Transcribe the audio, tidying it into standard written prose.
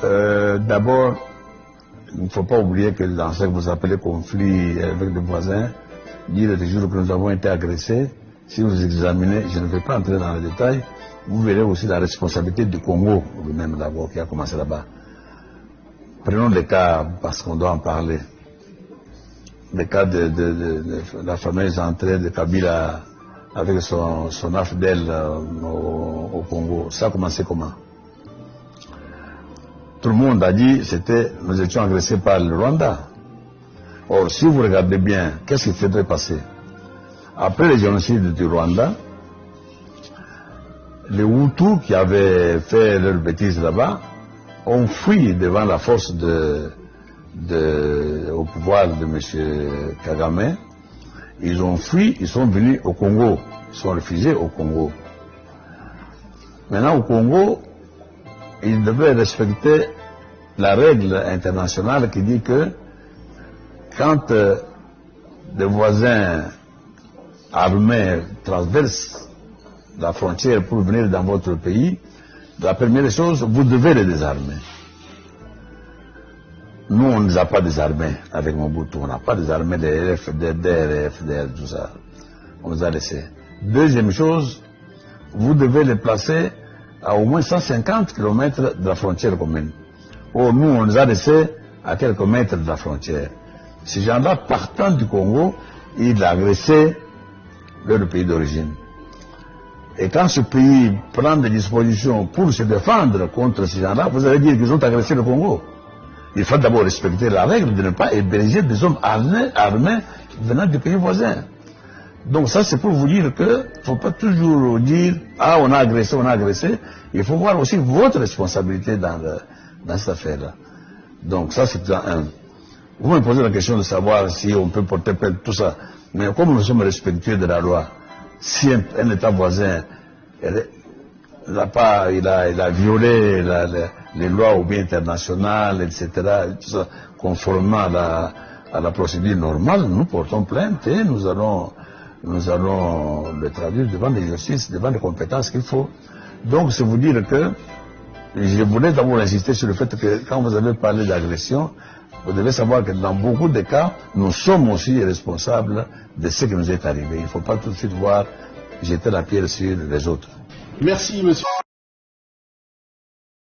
D'abord, il ne faut pas oublier que dans ce que vous appelez conflit avec les voisins, dire toujours que nous avons été agressés, si vous examinez, je ne vais pas entrer dans les détails, vous verrez aussi la responsabilité du Congo, lui-même d'abord, qui a commencé là-bas. Prenons le cas, parce qu'on doit en parler, le cas de la fameuse entrée de Kabila avec son AFDEL au Congo. Ça a commencé comment? Tout le monde a dit que nous étions agressés par le Rwanda. Or, si vous regardez bien, qu'est-ce qui faudrait passer? Après le génocide du Rwanda, les Hutus qui avaient fait leurs bêtises là-bas ont fui devant la force au pouvoir de M. Kagame. Ils ont fui, ils sont venus au Congo, ils sont réfugiés au Congo. Maintenant au Congo, ils devaient respecter la règle internationale qui dit que quand des voisins armés traversent la frontière pour venir dans votre pays, la première chose, vous devez les désarmer. Nous, on ne les a pas désarmés avec Mobutu, on n'a pas désarmé les FDR, FDR, tout ça. On les a laissés. Deuxième chose, vous devez les placer à au moins 150 km de la frontière commune. Or, nous, on les a laissés à quelques mètres de la frontière. Ces gens-là, partant du Congo, ils agressaient leur pays d'origine. Et quand ce pays prend des dispositions pour se défendre contre ces gens-là, vous allez dire qu'ils ont agressé le Congo. Il faut d'abord respecter la règle de ne pas héberger des hommes armés venant du pays voisin. Donc ça, c'est pour vous dire qu'il ne faut pas toujours dire « Ah, on a agressé, on a agressé ». Il faut voir aussi votre responsabilité dans cette affaire-là. Donc ça, c'est un. Vous me posez la question de savoir si on peut porter plainte, tout ça. Mais comme nous sommes respectueux de la loi, si un État voisin il a violé les lois ou bien internationales, etc., tout ça, conformément à la procédure normale, nous portons plainte et nous allons le traduire devant les justices, devant les compétences qu'il faut. Donc, c'est vous dire que je voulais d'abord insister sur le fait que quand vous avez parlé d'agression, vous devez savoir que dans beaucoup de cas, nous sommes aussi responsables de ce qui nous est arrivé. Il ne faut pas tout de suite jeter la pierre sur les autres. Merci, monsieur.